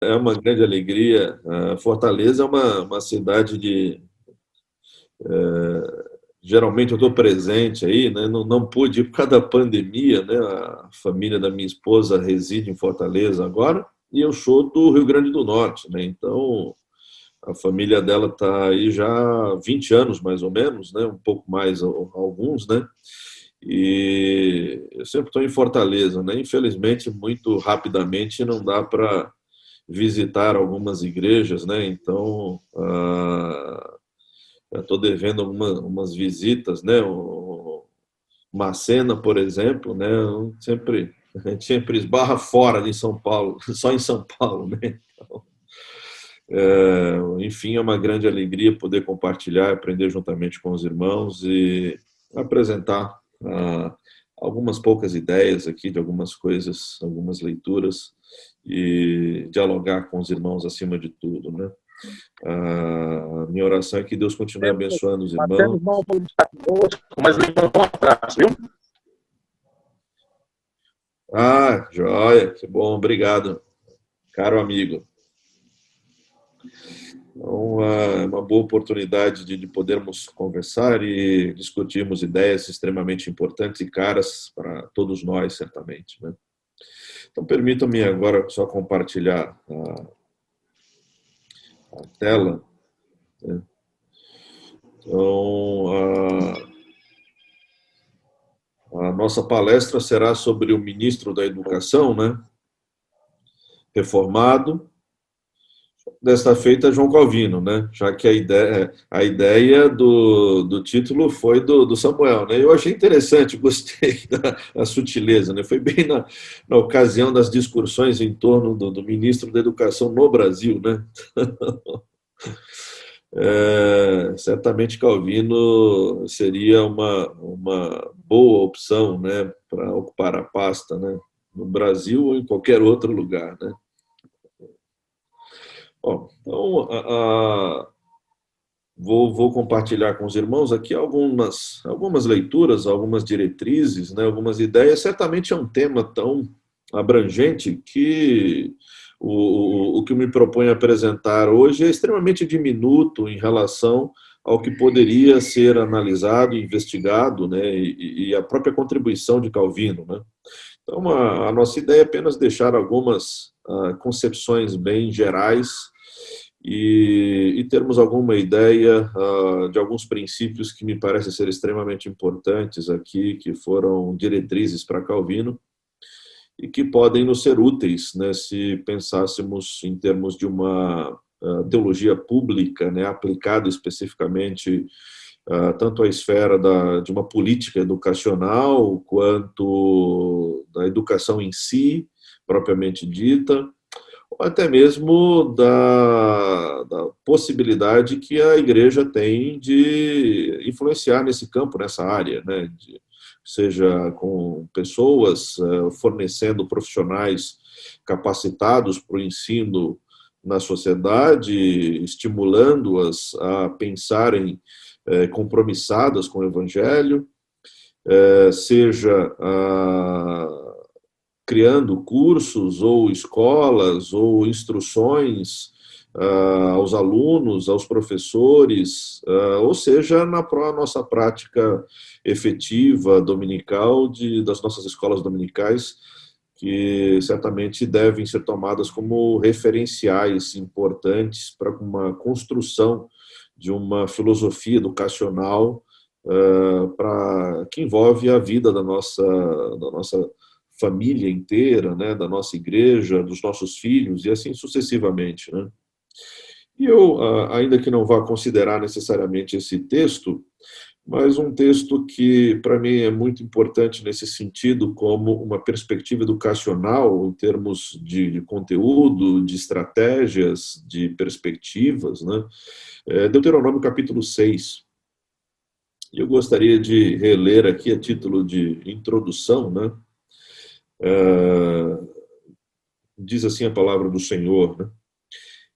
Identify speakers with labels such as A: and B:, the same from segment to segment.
A: é uma grande alegria. Fortaleza é uma cidade de. Geralmente eu estou presente aí, né? Não pude ir por causa da pandemia, né? A família da minha esposa reside em Fortaleza agora e eu sou do Rio Grande do Norte, né? Então a família dela está aí já há 20 anos, mais ou menos, né? Um pouco mais alguns, né? E eu sempre estou em Fortaleza, né? Infelizmente, muito rapidamente não dá para visitar algumas igrejas, né? Então, eu estou devendo umas visitas, né? Uma cena, por exemplo, né? A gente sempre esbarra fora de São Paulo, só em São Paulo, né? Enfim, é uma grande alegria poder compartilhar, aprender juntamente com os irmãos e apresentar algumas poucas ideias aqui de algumas coisas, algumas leituras e dialogar com os irmãos acima de tudo, né? A minha oração é que Deus continue abençoando os irmãos.
B: Não pode estar conosco, mas lhe mando um abraço, viu?
A: Joia, que bom, obrigado, caro amigo. Então, é uma boa oportunidade de podermos conversar e discutirmos ideias extremamente importantes e caras para todos nós, certamente, né? Então, permitam-me agora só compartilhar a tela, né? Então, a nossa palestra será sobre o ministro da Educação, né? Reformado. Desta feita, João Calvino, né? Já que a ideia do título foi do Samuel, né? Eu achei interessante, gostei da sutileza, né? Foi bem na ocasião das discussões em torno do ministro da Educação no Brasil, né? Certamente Calvino seria uma boa opção, né, para ocupar a pasta, né, no Brasil ou em qualquer outro lugar, né? Bom, então, vou compartilhar com os irmãos aqui algumas leituras, algumas diretrizes, né, algumas ideias. Certamente é um tema tão abrangente que o que eu me proponho apresentar hoje é extremamente diminuto em relação ao que poderia ser analisado, investigado, né, e a própria contribuição de Calvino, né? Então, a nossa ideia é apenas deixar algumas concepções bem gerais e termos alguma ideia de alguns princípios que me parecem ser extremamente importantes aqui, que foram diretrizes para Calvino e que podem nos ser úteis, né, se pensássemos em termos de uma teologia pública, né, aplicada especificamente tanto à esfera de uma política educacional quanto da educação em si, propriamente dita, ou até mesmo da possibilidade que a igreja tem de influenciar nesse campo, nessa área, né? Seja com pessoas fornecendo profissionais capacitados para o ensino na sociedade, estimulando-as a pensarem compromissadas com o Evangelho, seja criando cursos ou escolas ou instruções aos alunos, aos professores, ou seja, na nossa prática efetiva dominical das nossas escolas dominicais, que certamente devem ser tomadas como referenciais importantes para uma construção de uma filosofia educacional que envolve a vida da nossa família inteira, né, da nossa igreja, dos nossos filhos e assim sucessivamente, né? E eu, ainda que não vá considerar necessariamente esse texto, mas um texto que, para mim, é muito importante nesse sentido, como uma perspectiva educacional, em termos de conteúdo, de estratégias, de perspectivas, né? Deuteronômio capítulo 6. E eu gostaria de reler aqui a título de introdução, né? Diz assim a palavra do Senhor, né?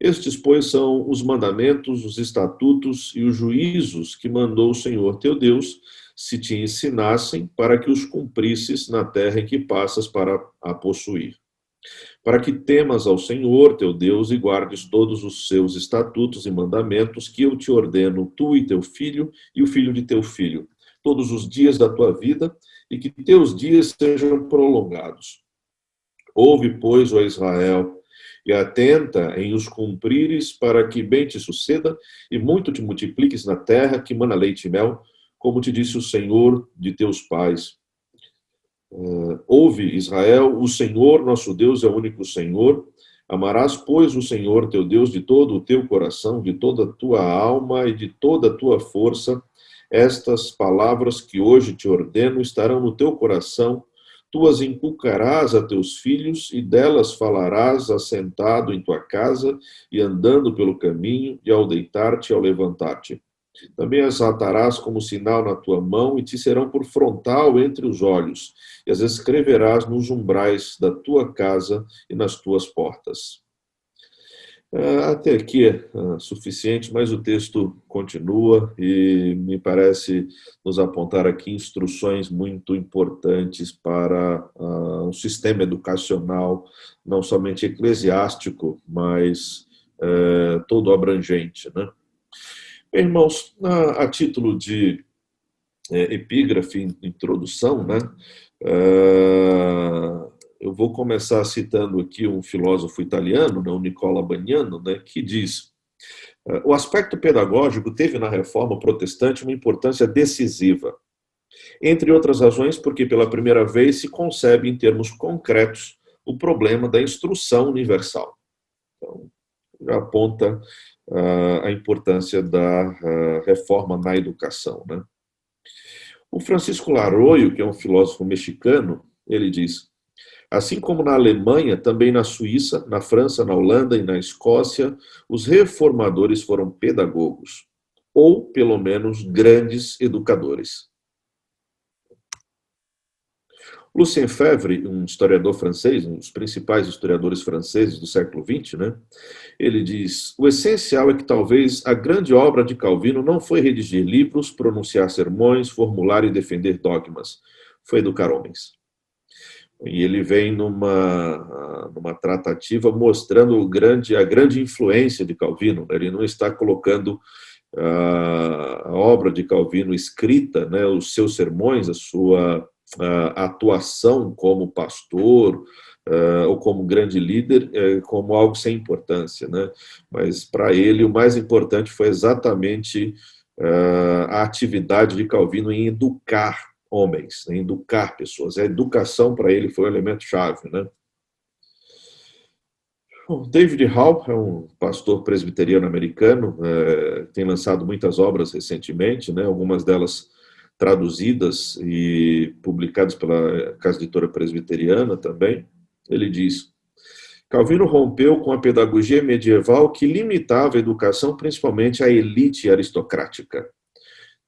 A: Estes, pois, são os mandamentos, os estatutos e os juízos que mandou o Senhor teu Deus, se te ensinassem, para que os cumprisses na terra em que passas para a possuir. para que temas ao Senhor, teu Deus, e guardes todos os seus estatutos e mandamentos que eu te ordeno, tu e teu filho, e o filho de teu filho, todos os dias da tua vida, e que teus dias sejam prolongados. Ouve, pois, ó Israel, e atenta em os cumprires, para que bem te suceda, e muito te multipliques na terra que mana leite e mel, como te disse o Senhor de teus pais. Ouve, Israel, o Senhor nosso Deus é o único Senhor. Amarás, pois, o Senhor teu Deus de todo o teu coração, de toda a tua alma e de toda a tua força. Estas palavras que hoje te ordeno estarão no teu coração. Tu as inculcarás a teus filhos e delas falarás assentado em tua casa e andando pelo caminho, e ao deitar-te e ao levantar-te. Também as atarás como sinal na tua mão e te serão por frontal entre os olhos, e as escreverás nos umbrais da tua casa e nas tuas portas. Até aqui é suficiente, mas o texto continua e me parece nos apontar aqui instruções muito importantes para um sistema educacional, não somente eclesiástico, mas todo abrangente, né? Bem, irmãos, a título de epígrafe, introdução, né? Eu vou começar citando aqui um filósofo italiano, né, o Nicola Bagnano, né, que diz: o aspecto pedagógico teve na Reforma Protestante uma importância decisiva, entre outras razões porque pela primeira vez se concebe em termos concretos o problema da instrução universal. Então, já aponta a importância da reforma na educação, né? O Francisco Laroio, que é um filósofo mexicano, ele diz: assim como na Alemanha, também na Suíça, na França, na Holanda e na Escócia, os reformadores foram pedagogos, ou, pelo menos, grandes educadores. Lucien Febvre, um historiador francês, um dos principais historiadores franceses do século XX, né? Ele diz: o essencial é que talvez a grande obra de Calvino não foi redigir livros, pronunciar sermões, formular e defender dogmas, foi educar homens. E ele vem numa tratativa mostrando a grande influência de Calvino. Ele não está colocando a obra de Calvino escrita, né, os seus sermões, a sua atuação como pastor ou como grande líder como algo sem importância, né? Mas para ele o mais importante foi exatamente a atividade de Calvino em educar homens, em educar pessoas. A educação para ele foi o elemento-chave, né? O David Hall é um pastor presbiteriano americano, tem lançado muitas obras recentemente, né? Algumas delas traduzidas e publicadas pela Casa Editora Presbiteriana também. Ele diz: Calvino rompeu com a pedagogia medieval que limitava a educação principalmente à elite aristocrática.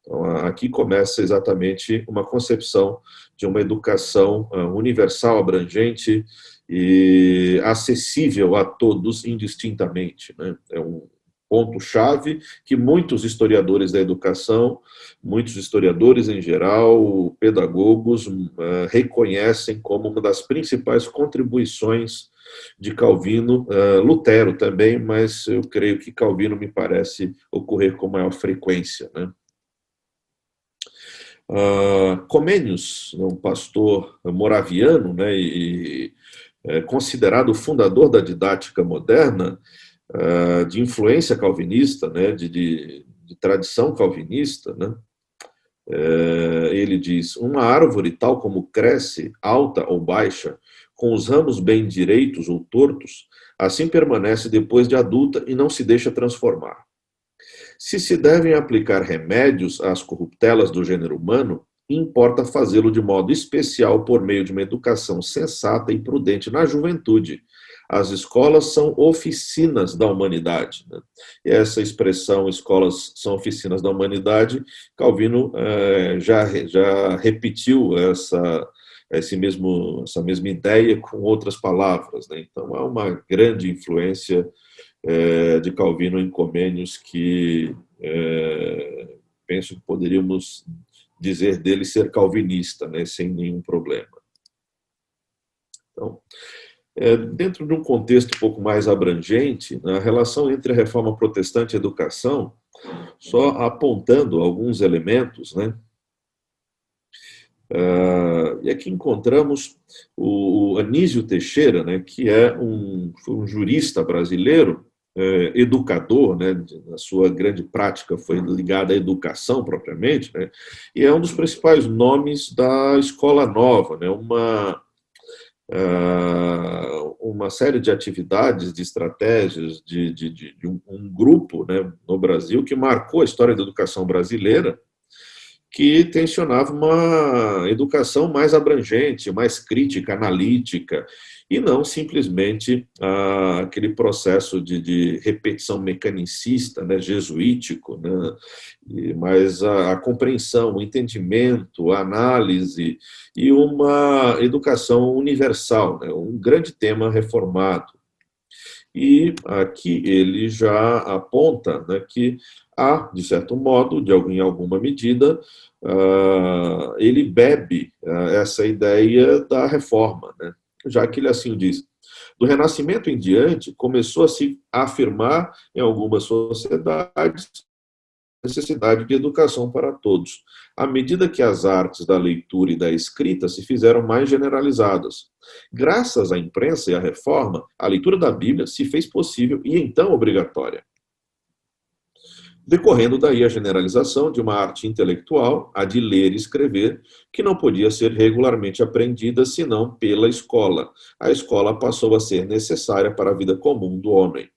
A: Então, aqui começa exatamente uma concepção de uma educação universal, abrangente e acessível a todos indistintamente, né? É um ponto-chave que muitos historiadores da educação, muitos historiadores em geral, pedagogos, reconhecem como uma das principais contribuições de Calvino, Lutero também, mas eu creio que Calvino me parece ocorrer com maior frequência, né? Comênios, um pastor moraviano, né, e considerado o fundador da didática moderna, de influência calvinista, né, de tradição calvinista, né, ele diz: uma árvore tal como cresce, alta ou baixa, com os ramos bem direitos ou tortos, assim permanece depois de adulta e não se deixa transformar. Se devem aplicar remédios às corruptelas do gênero humano, importa fazê-lo de modo especial por meio de uma educação sensata e prudente na juventude. As escolas são oficinas da humanidade, né? E essa expressão, escolas são oficinas da humanidade, Calvino já repetiu essa mesma ideia com outras palavras, né? Então, há uma grande influência de Calvino em Comênios que penso que poderíamos dizer dele ser calvinista, né, sem nenhum problema. Então, Dentro de um contexto um pouco mais abrangente, a relação entre a reforma protestante e a educação, só apontando alguns elementos, né? E aqui encontramos o Anísio Teixeira, né, que foi um jurista brasileiro, educador, né, na sua grande prática foi ligada à educação propriamente, né, e é um dos principais nomes da Escola Nova, né, uma série de atividades, de estratégias, de um grupo, né, no Brasil que marcou a história da educação brasileira, que tensionava uma educação mais abrangente, mais crítica, analítica, e não simplesmente aquele processo de repetição mecanicista, né, jesuítico, né, mas a compreensão, o entendimento, a análise e uma educação universal, né, um grande tema reformado. E aqui ele já aponta, né, que há, de certo modo, em alguma medida, ele bebe essa ideia da reforma, né, já que ele assim diz. Do Renascimento em diante, começou a se afirmar em algumas sociedades necessidade de educação para todos, à medida que as artes da leitura e da escrita se fizeram mais generalizadas. Graças à imprensa e à reforma, a leitura da Bíblia se fez possível e então obrigatória. Decorrendo daí a generalização de uma arte intelectual, a de ler e escrever, que não podia ser regularmente aprendida senão pela escola. A escola passou a ser necessária para a vida comum do homem.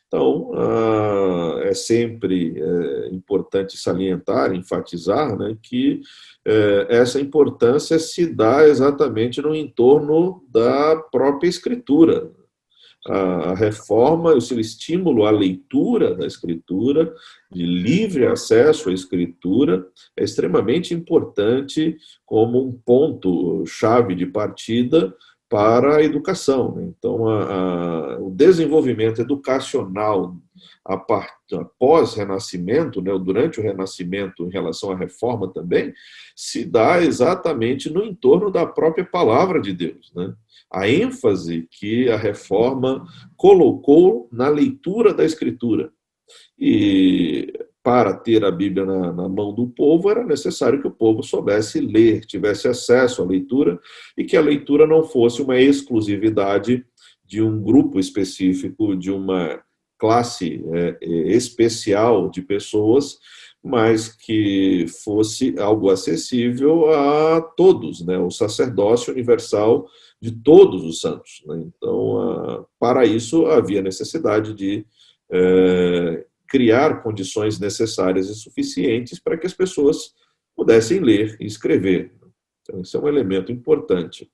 A: Então, é sempre importante salientar, enfatizar, né, que essa importância se dá exatamente no entorno da própria escritura. A reforma, o seu estímulo à leitura da escritura, de livre acesso à escritura, é extremamente importante como um ponto-chave de partida para a educação. Então, o desenvolvimento educacional após Renascimento, né, durante o Renascimento, em relação à reforma também, se dá exatamente no entorno da própria palavra de Deus, né? A ênfase que a reforma colocou na leitura da Escritura. E para ter a Bíblia na mão do povo, era necessário que o povo soubesse ler, tivesse acesso à leitura, e que a leitura não fosse uma exclusividade de um grupo específico, de uma classe especial de pessoas, mas que fosse algo acessível a todos, né? O sacerdócio universal de todos os santos, né? Então, para isso, havia necessidade de criar condições necessárias e suficientes para que as pessoas pudessem ler e escrever. Então, esse é um elemento importante.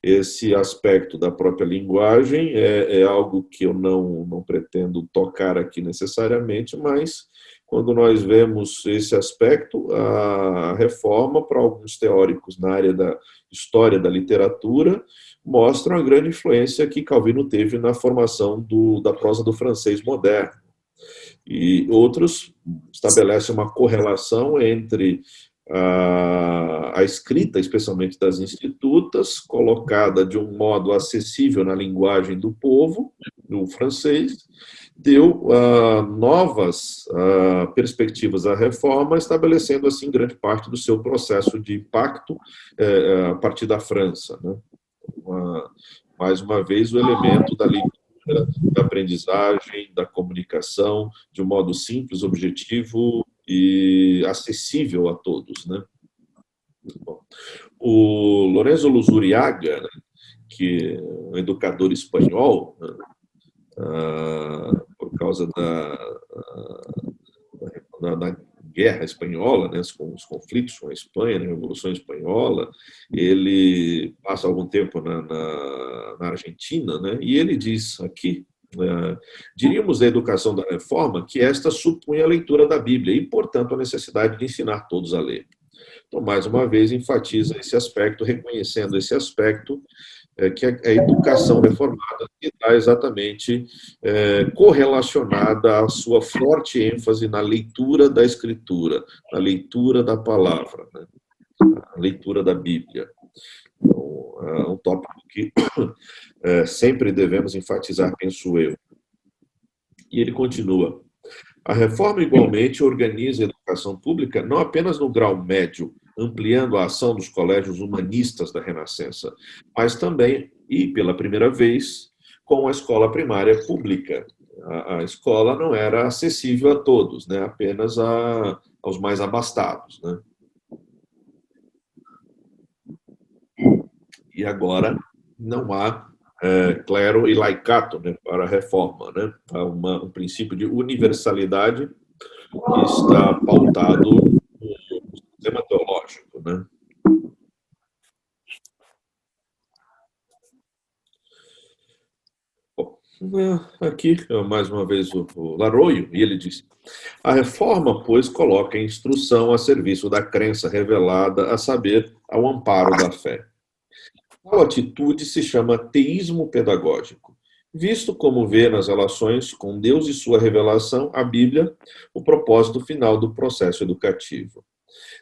A: Esse aspecto da própria linguagem é algo que eu não pretendo tocar aqui necessariamente, mas quando nós vemos esse aspecto, a reforma, para alguns teóricos na área da história da literatura, mostra a grande influência que Calvino teve na formação da prosa do francês moderno. E outros estabelecem uma correlação entre a escrita, especialmente das institutas, colocada de um modo acessível na linguagem do povo, do francês, deu novas perspectivas à reforma, estabelecendo, assim, grande parte do seu processo de impacto a partir da França, né? Mais uma vez, o elemento da leitura, da aprendizagem, da comunicação, de um modo simples, objetivo e acessível a todos, né? Bom, o Lorenzo Luzuriaga, né, que é um educador espanhol, né, por causa da guerra espanhola, né, os conflitos com a Espanha, né, a Revolução Espanhola, ele passa algum tempo na Argentina, né, e ele diz aqui, diríamos da educação da reforma que esta supunha a leitura da Bíblia e, portanto, a necessidade de ensinar todos a ler. Então, mais uma vez, enfatiza esse aspecto, reconhecendo esse aspecto que a educação reformada está exatamente correlacionada à sua forte ênfase na leitura da Escritura, na leitura da palavra, né? A leitura da Bíblia. Então, é um tópico que sempre devemos enfatizar, penso eu. E ele continua. A reforma, igualmente, organiza a educação pública não apenas no grau médio, ampliando a ação dos colégios humanistas da Renascença, mas também, e pela primeira vez, com a escola primária pública. A escola não era acessível a todos, né? Apenas aos mais abastados. Né? E agora não há clero e laicato, né, para a reforma. Né? Há um princípio de universalidade que está pautado no sistema teológico. Né? Bom, aqui, mais uma vez, o Laroio, e ele diz: a reforma, pois, coloca a instrução a serviço da crença revelada, a saber, ao amparo da fé. Tal atitude se chama teísmo pedagógico, visto como vê nas relações com Deus e sua revelação, a Bíblia, o propósito final do processo educativo.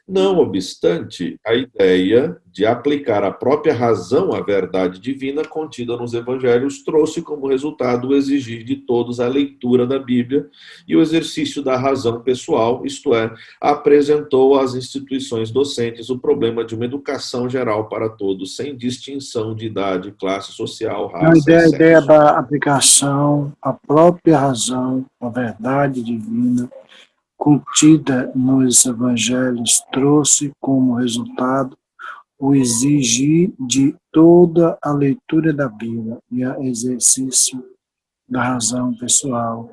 A: Não obstante, a ideia de aplicar a própria razão à verdade divina contida nos evangelhos trouxe como resultado o exigir de todos a leitura da Bíblia e o exercício da razão pessoal, isto é, apresentou às instituições docentes o problema de uma educação geral para todos, sem distinção de idade, classe social,
C: A
A: raça e
C: ideia
A: sexo.
C: da aplicação à própria razão, à verdade divina, contida nos evangelhos, trouxe como resultado o exigir de toda a leitura da Bíblia e o exercício da razão pessoal.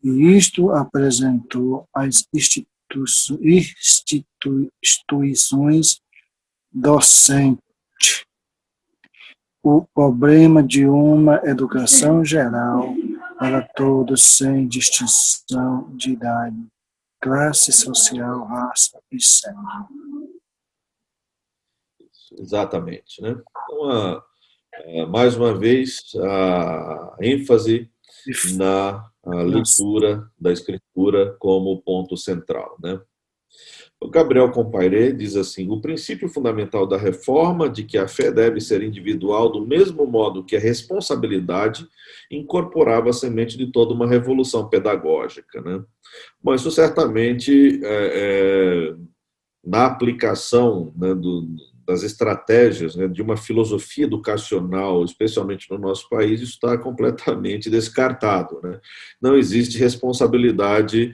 C: E isto apresentou às instituições docentes o problema de uma educação geral para todos, sem distinção de idade, classe social, raça e sexo.
A: Exatamente. Né? Então, mais uma vez, a ênfase na leitura da Escritura como ponto central. Né? O Gabriel Compairé diz assim: o princípio fundamental da reforma, de que a fé deve ser individual do mesmo modo que a responsabilidade, incorporava a semente de toda uma revolução pedagógica. Né? Bom, isso certamente, na aplicação, né, das estratégias, né, de uma filosofia educacional, especialmente no nosso país, isso está completamente descartado. Né? Não existe responsabilidade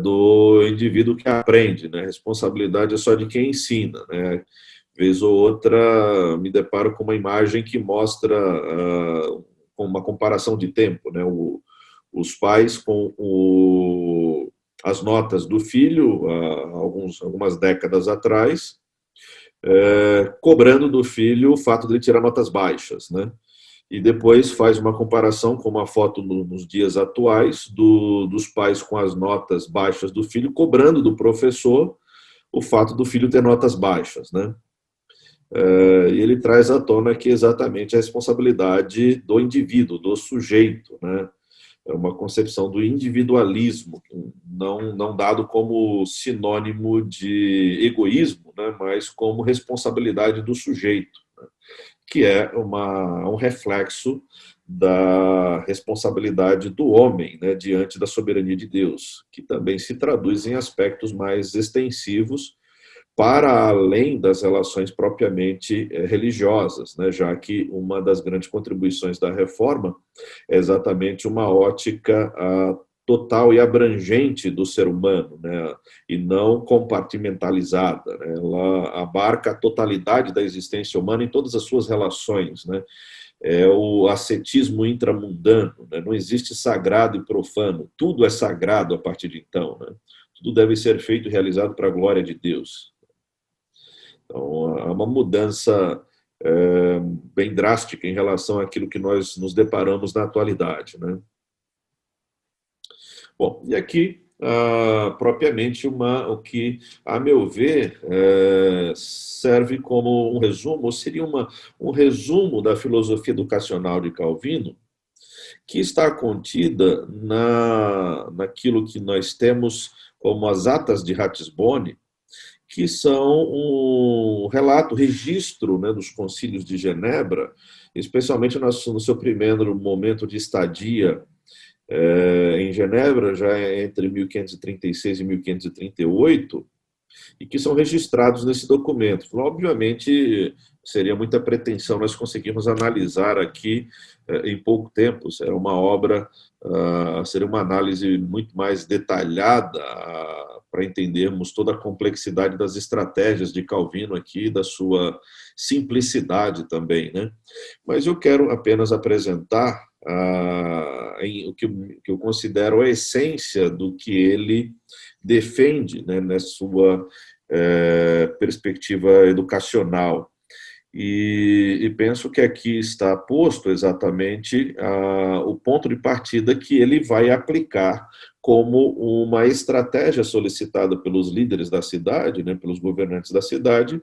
A: do indivíduo que aprende, né? Responsabilidade é só de quem ensina. Né? Vez ou outra me deparo com uma imagem que mostra com uma comparação de tempo, né? Os pais com as notas do filho, algumas décadas atrás, cobrando do filho o fato de ele tirar notas baixas, né? E depois faz uma comparação com uma foto nos dias atuais dos pais com as notas baixas do filho, cobrando do professor o fato do filho ter notas baixas, né? E ele traz à tona aqui exatamente a responsabilidade do indivíduo, do sujeito, né? É uma concepção do individualismo, não dado como sinônimo de egoísmo, né? Mas como responsabilidade do sujeito, né? Que é um reflexo da responsabilidade do homem, né, diante da soberania de Deus, que também se traduz em aspectos mais extensivos para além das relações propriamente religiosas, né, já que uma das grandes contribuições da reforma é exatamente uma ótica total e abrangente do ser humano, né, e não compartimentalizada. Né, ela abarca a totalidade da existência humana em todas as suas relações, né, é o ascetismo intramundano, né, não existe sagrado e profano, tudo é sagrado a partir de então, né, tudo deve ser feito e realizado para a glória de Deus. Então, há uma mudança bem drástica em relação àquilo que nós nos deparamos na atualidade. Né? Bom, e aqui, propriamente, o que, a meu ver, serve como um resumo, ou seria um resumo da filosofia educacional de Calvino, que está contida naquilo que nós temos como as atas de Ratisbonne, que são um relato, registro, né, dos concílios de Genebra, especialmente no seu primeiro momento de estadia em Genebra, já entre 1536 e 1538, e que são registrados nesse documento. Obviamente, seria muita pretensão nós conseguirmos analisar aqui em pouco tempo. Será uma obra, seria uma análise muito mais detalhada para entendermos toda a complexidade das estratégias de Calvino aqui, da sua simplicidade também, né? Mas eu quero apenas apresentar o que eu considero a essência do que ele defende, né, na sua perspectiva educacional. E penso que aqui está posto exatamente o ponto de partida que ele vai aplicar como uma estratégia solicitada pelos líderes da cidade, né, pelos governantes da cidade,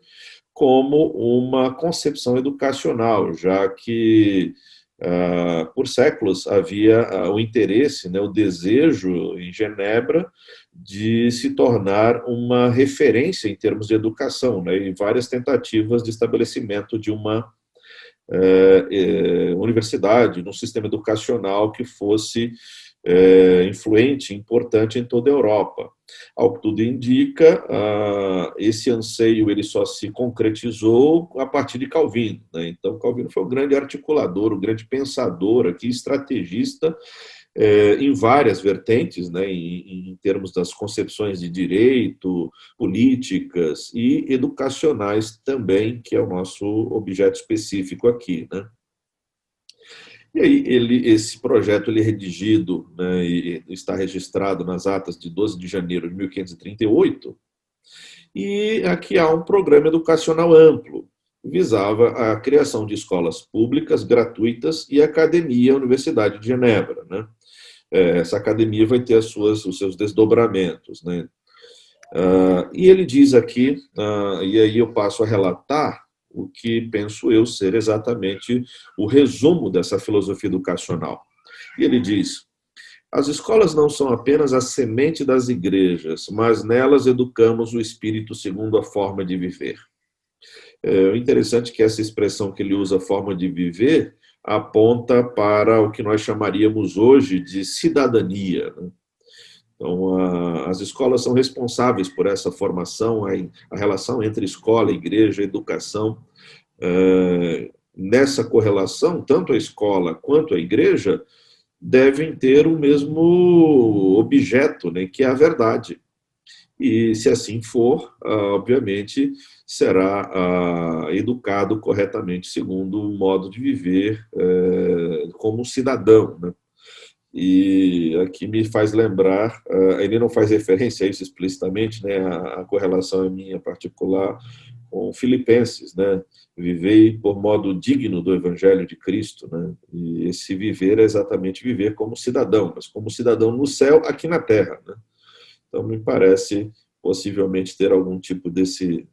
A: como uma concepção educacional, já que por séculos havia o interesse, né, o desejo em Genebra de se tornar uma referência em termos de educação, né, e várias tentativas de estabelecimento de uma universidade, num sistema educacional que fosse influente, importante em toda a Europa. Ao que tudo indica, esse anseio ele só se concretizou a partir de Calvino, né? Então, Calvino foi o grande articulador, o grande pensador aqui, estrategista, em várias vertentes, né, em termos das concepções de direito, políticas e educacionais também, que é o nosso objeto específico aqui, né? E aí esse projeto ele é redigido, né, e está registrado nas atas de 12 de janeiro de 1538, e aqui há um programa educacional amplo, visava a criação de escolas públicas, gratuitas e academia à Universidade de Genebra, né? Essa academia vai ter os seus desdobramentos, né? E ele diz aqui, e aí eu passo a relatar o que penso eu ser exatamente o resumo dessa filosofia educacional. E ele diz: as escolas não são apenas a semente das igrejas, mas nelas educamos o espírito segundo a forma de viver. O interessante é que essa expressão que ele usa, forma de viver, aponta para o que nós chamaríamos hoje de cidadania, né? Então, as escolas são responsáveis por essa formação, a relação entre escola, igreja, educação. Nessa correlação, tanto a escola quanto a igreja devem ter o mesmo objeto, né, que é a verdade. E, se assim for, obviamente, será educado corretamente, segundo o modo de viver como cidadão, né? E aqui me faz lembrar, ele não faz referência a isso explicitamente, né, a correlação é minha particular com Filipenses, né, vivei por modo digno do Evangelho de Cristo, né, e esse viver é exatamente viver como cidadão, mas como cidadão no céu, aqui na terra, né. Então, me parece possivelmente ter algum tipo desse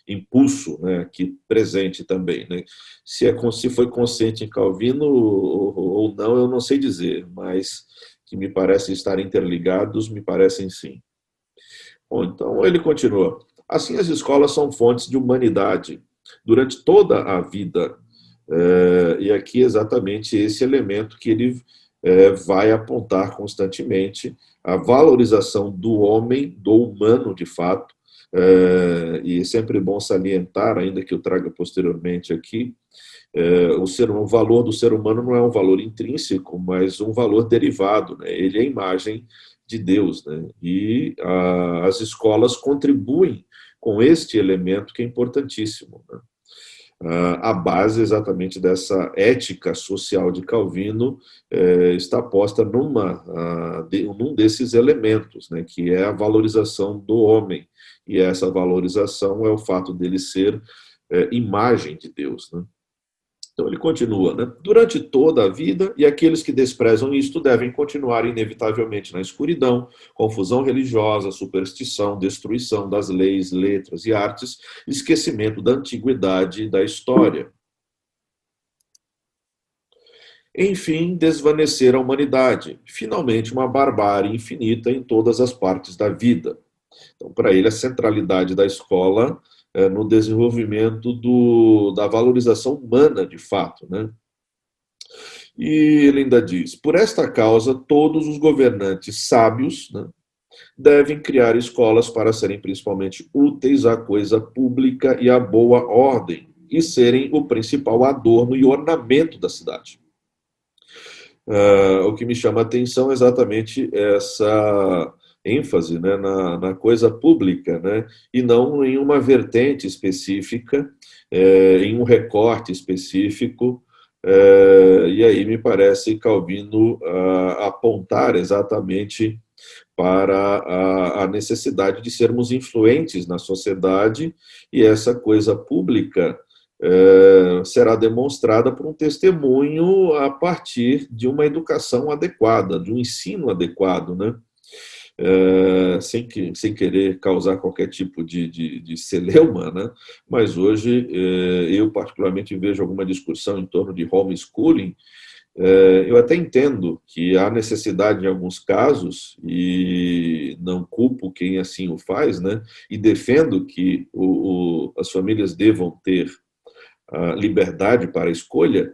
A: impulso, né, aqui presente também, né? Se foi consciente em Calvino ou não, eu não sei dizer, mas que me parecem estar interligados, me parecem sim. Bom, então ele continua. Assim, as escolas são fontes de humanidade durante toda a vida. E aqui exatamente esse elemento que ele vai apontar constantemente, a valorização do homem, do humano de fato, e é sempre bom salientar, ainda que eu traga posteriormente aqui, o valor do ser humano não é um valor intrínseco, mas um valor derivado, né? Ele é a imagem de Deus, né? E as escolas contribuem com este elemento que é importantíssimo, né? A base exatamente dessa ética social de Calvino está posta num desses elementos, né, que é a valorização do homem. E essa valorização é o fato dele ser imagem de Deus, né? Então ele continua, né? Durante toda a vida, e aqueles que desprezam isto devem continuar inevitavelmente na escuridão, confusão religiosa, superstição, destruição das leis, letras e artes, esquecimento da antiguidade e da história. Enfim, desvanecer a humanidade, finalmente uma barbárie infinita em todas as partes da vida. Então, para ele, a centralidade da escola é no desenvolvimento da valorização humana, de fato, né? E ele ainda diz: por esta causa, todos os governantes sábios, né, devem criar escolas para serem principalmente úteis à coisa pública e à boa ordem, e serem o principal adorno e ornamento da cidade. O que me chama a atenção é exatamente essa ênfase, né, na coisa pública, né, e não em uma vertente específica, em um recorte específico. E aí me parece Calvino apontar exatamente para a necessidade de sermos influentes na sociedade, e essa coisa pública será demonstrada por um testemunho a partir de uma educação adequada, de um ensino adequado, né? Sem querer causar qualquer tipo de celeuma, né? Mas hoje eu particularmente vejo alguma discussão em torno de homeschooling. Eu até entendo que há necessidade em alguns casos, e não culpo quem assim o faz, né? E defendo que as famílias devam ter a liberdade para a escolha,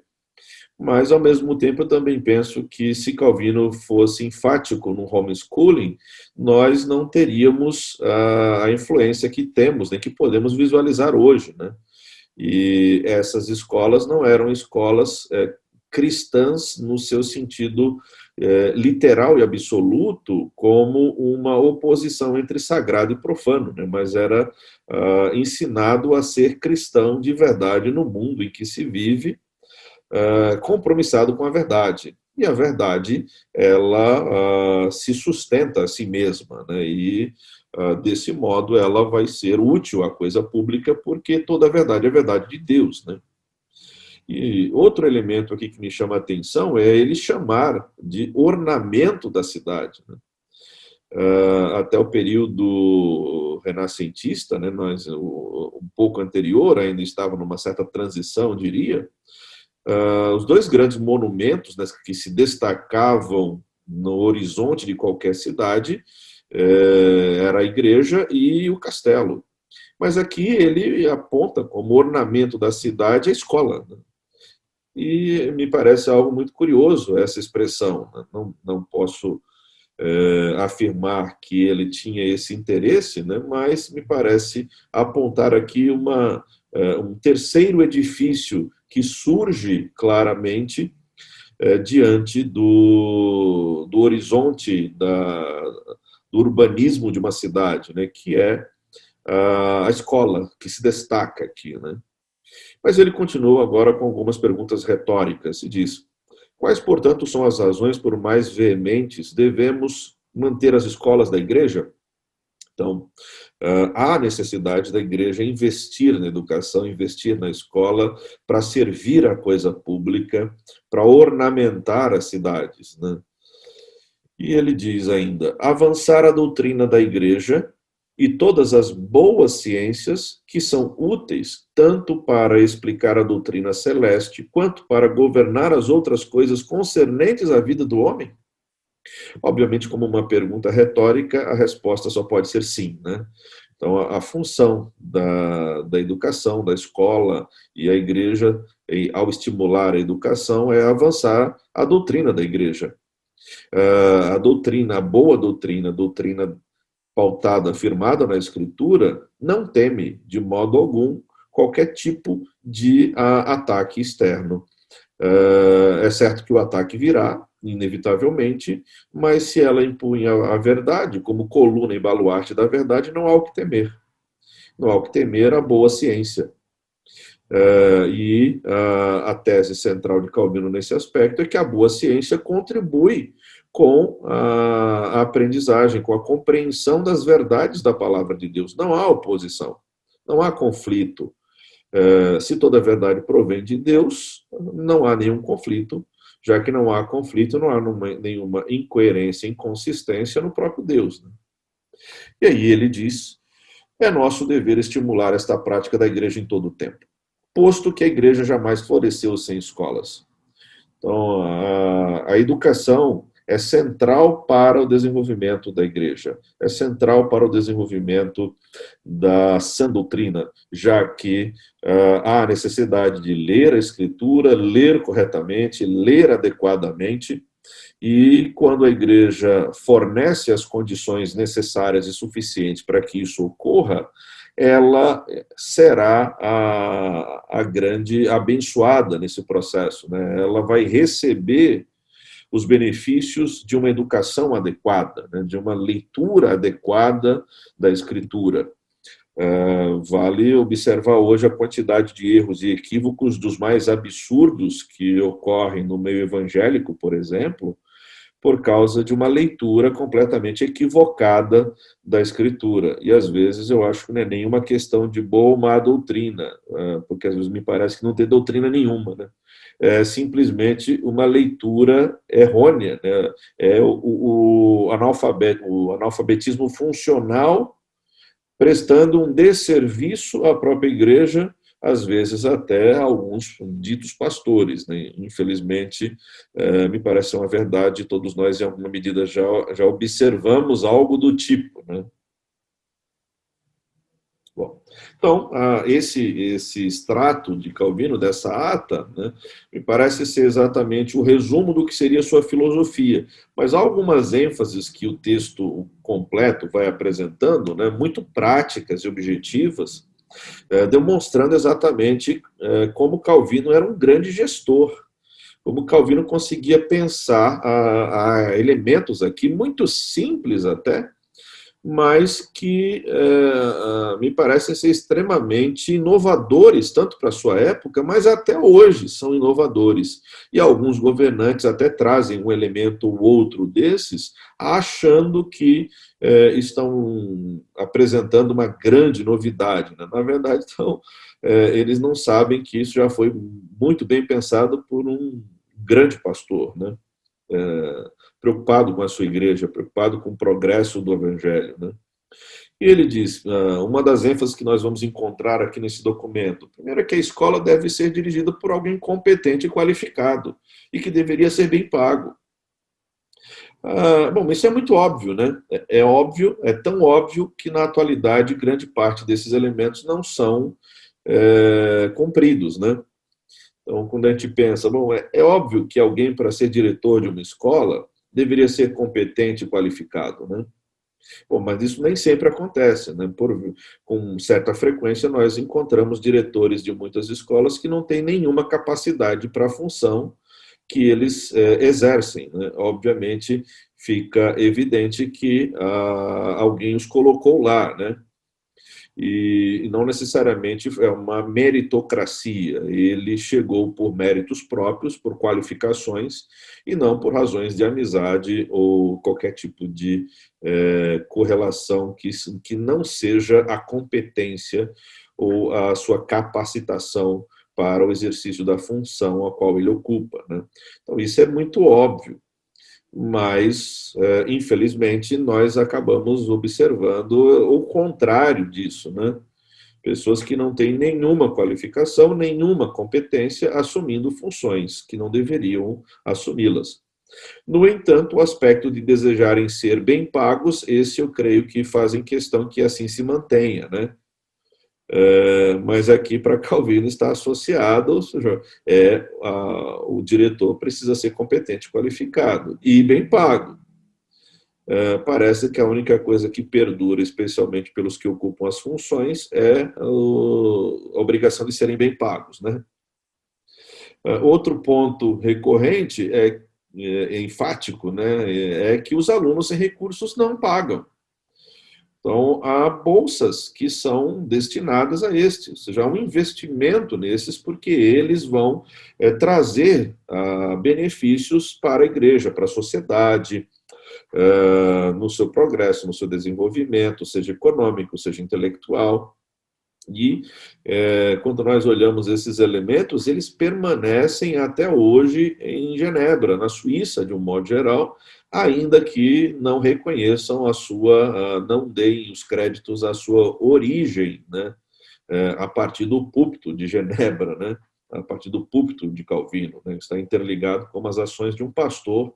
A: mas, ao mesmo tempo, eu também penso que, se Calvino fosse enfático no homeschooling, nós não teríamos a influência que temos, nem que podemos visualizar hoje, né? E essas escolas não eram escolas cristãs no seu sentido literal e absoluto, como uma oposição entre sagrado e profano, né? Mas era ensinado a ser cristão de verdade no mundo em que se vive, compromissado com a verdade. E a verdade, ela se sustenta a si mesma, né? E, desse modo, ela vai ser útil à coisa pública, porque toda a verdade é a verdade de Deus, né? E outro elemento aqui que me chama a atenção é ele chamar de ornamento da cidade, né? Até o período renascentista, né, um pouco anterior, ainda estava numa certa transição, diria. Os dois grandes monumentos, né, que se destacavam no horizonte de qualquer cidade era a igreja e o castelo. Mas aqui ele aponta como ornamento da cidade a escola, né? E me parece algo muito curioso essa expressão, né? Não posso afirmar que ele tinha esse interesse, né? Mas me parece apontar aqui um terceiro edifício que surge claramente diante do horizonte do urbanismo de uma cidade, né? Que é a escola, que se destaca aqui, né? Mas ele continua agora com algumas perguntas retóricas e diz: quais, portanto, são as razões por mais veementes devemos manter as escolas da igreja? Então, há necessidade da igreja investir na educação, investir na escola, para servir a coisa pública, para ornamentar as cidades, né? E ele diz ainda: avançar a doutrina da igreja e todas as boas ciências que são úteis tanto para explicar a doutrina celeste quanto para governar as outras coisas concernentes à vida do homem? Obviamente, como uma pergunta retórica, a resposta só pode ser sim, né? Então, a função da educação, da escola e a igreja, ao estimular a educação, é avançar a doutrina da igreja. A doutrina, a boa doutrina, a doutrina pautada, firmada na Escritura, não teme, de modo algum, qualquer tipo de ataque externo. É certo que o ataque virá, inevitavelmente, mas se ela impunha a verdade, como coluna e baluarte da verdade, não há o que temer. Não há o que temer a boa ciência. E a tese central de Calvino nesse aspecto é que a boa ciência contribui com a aprendizagem, com a compreensão das verdades da palavra de Deus. Não há oposição, não há conflito. Se toda a verdade provém de Deus, não há nenhum conflito. Já que não há conflito, não há nenhuma incoerência, inconsistência no próprio Deus, né? E aí ele diz: é nosso dever estimular esta prática da igreja em todo o tempo, posto que a igreja jamais floresceu sem escolas. Então, a educação é central para o desenvolvimento da igreja, é central para o desenvolvimento da sã doutrina, já que há necessidade de ler a Escritura, ler corretamente, ler adequadamente, e quando a igreja fornece as condições necessárias e suficientes para que isso ocorra, ela será a grande abençoada nesse processo, né? Ela vai receber os benefícios de uma educação adequada, né? De uma leitura adequada da Escritura. Vale observar hoje a quantidade de erros e equívocos dos mais absurdos que ocorrem no meio evangélico, por exemplo, por causa de uma leitura completamente equivocada da Escritura. E, às vezes, eu acho que não é nenhuma questão de boa ou má doutrina, porque, às vezes, me parece que não tem doutrina nenhuma, né? É simplesmente uma leitura errônea, né? É o analfabetismo funcional prestando um desserviço à própria igreja, às vezes até alguns ditos pastores, né? Infelizmente, me parece uma verdade, todos nós, em alguma medida, já observamos algo do tipo, né? Bom, então, esse extrato de Calvino, dessa ata, né, me parece ser exatamente o resumo do que seria sua filosofia, mas há algumas ênfases que o texto completo vai apresentando, né, muito práticas e objetivas, demonstrando exatamente como Calvino era um grande gestor, como Calvino conseguia pensar a elementos aqui muito simples até, mas que me parecem ser extremamente inovadores, tanto para a sua época, mas até hoje são inovadores. E alguns governantes até trazem um elemento ou outro desses, achando que estão apresentando uma grande novidade, né? Na verdade, então, eles não sabem que isso já foi muito bem pensado por um grande pastor, né? Preocupado com a sua igreja, preocupado com o progresso do evangelho, né? E ele diz, uma das ênfases que nós vamos encontrar aqui nesse documento, primeiro é que a escola deve ser dirigida por alguém competente e qualificado, e que deveria ser bem pago. Bom, isso é muito óbvio, né? É óbvio, é tão óbvio que na atualidade grande parte desses elementos não são cumpridos, né? Então, quando a gente pensa, bom, é óbvio que alguém, para ser diretor de uma escola, deveria ser competente e qualificado, né? Bom, mas isso nem sempre acontece, né? Com certa frequência, nós encontramos diretores de muitas escolas que não têm nenhuma capacidade para a função que eles exercem, né? Obviamente, fica evidente que alguém os colocou lá, né? E não necessariamente é uma meritocracia. Ele chegou por méritos próprios, por qualificações, e não por razões de amizade ou qualquer tipo de correlação que não seja a competência ou a sua capacitação para o exercício da função a qual ele ocupa, né? Então, isso é muito óbvio. Mas, infelizmente, nós acabamos observando o contrário disso, né? Pessoas que não têm nenhuma qualificação, nenhuma competência, assumindo funções que não deveriam assumi-las. No entanto, o aspecto de desejarem ser bem pagos, esse eu creio que fazem questão que assim se mantenha, né? Mas aqui para Calvino está associado, ou seja, o diretor precisa ser competente, qualificado e bem pago. Parece que a única coisa que perdura, especialmente pelos que ocupam as funções, é a obrigação de serem bem pagos, né? Outro ponto recorrente enfático, né, é que os alunos sem recursos não pagam. Então, há bolsas que são destinadas a estes, ou seja, há um investimento nesses, porque eles vão trazer benefícios para a igreja, para a sociedade, no seu progresso, no seu desenvolvimento, seja econômico, seja intelectual. E, quando nós olhamos esses elementos, eles permanecem até hoje em Genebra, na Suíça, de um modo geral, ainda que não reconheçam não deem os créditos à sua origem, né? A partir do púlpito de Genebra, né? A partir do púlpito de Calvino, né? Está interligado com as ações de um pastor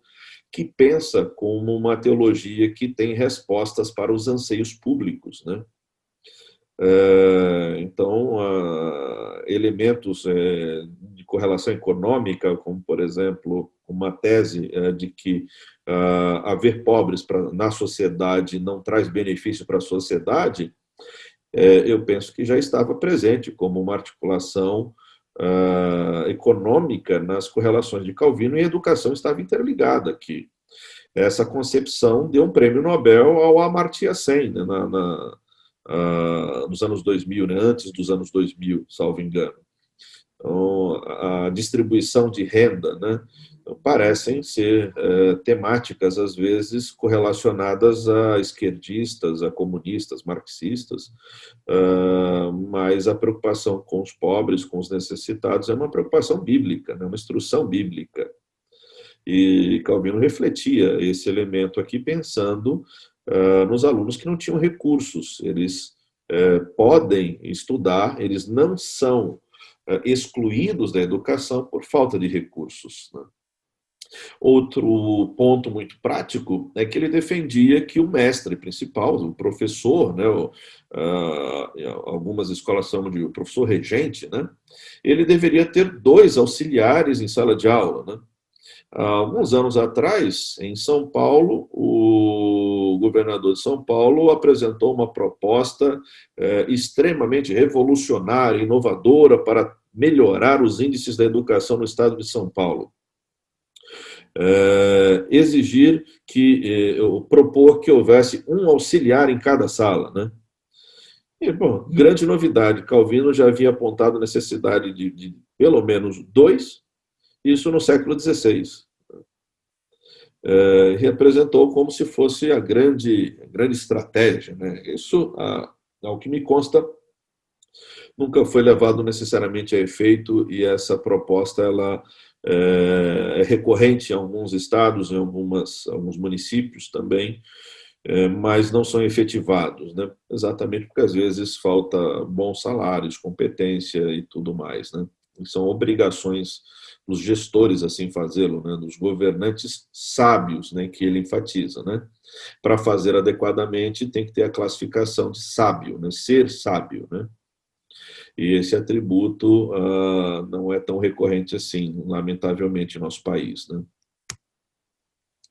A: que pensa como uma teologia que tem respostas para os anseios públicos, né? Então, elementos de correlação econômica, como, por exemplo, uma tese de que haver pobres na sociedade não traz benefício para a sociedade, eu penso que já estava presente como uma articulação econômica nas correlações de Calvino, e a educação estava interligada aqui. Essa concepção deu um prêmio Nobel ao Amartya Sen, né, nos anos 2000, né, antes dos anos 2000, salvo engano. Então, a distribuição de renda, né, parecem ser temáticas, às vezes, correlacionadas a esquerdistas, a comunistas, marxistas, mas a preocupação com os pobres, com os necessitados, é uma preocupação bíblica, né, uma instrução bíblica. E Calvino refletia esse elemento aqui pensando nos alunos que não tinham recursos. Eles podem estudar, eles não são excluídos da educação por falta de recursos, né? Outro ponto muito prático é que ele defendia que o mestre principal, o professor, né, algumas escolas chamam de professor regente, né, ele deveria ter 2 auxiliares em sala de aula, né? Há alguns anos atrás, em São Paulo, o governador de São Paulo apresentou uma proposta extremamente revolucionária, inovadora, para melhorar os índices da educação no estado de São Paulo. Exigir propor que houvesse um auxiliar em cada sala, né? E, bom, grande novidade, Calvino já havia apontado a necessidade de pelo menos 2, isso no século XVI. Representou como se fosse a grande estratégia, né? Isso, ao que me consta, nunca foi levado necessariamente a efeito, e essa proposta ela é recorrente em alguns estados, em alguns municípios também, mas não são efetivados, né? Exatamente porque às vezes falta bons salários, competência e tudo mais, né? São obrigações dos gestores assim fazê-lo, né? Dos governantes sábios, né? Que ele enfatiza, né? Para fazer adequadamente tem que ter a classificação de sábio, né? Ser sábio, né? E esse atributo não é tão recorrente assim, lamentavelmente, em nosso país, né?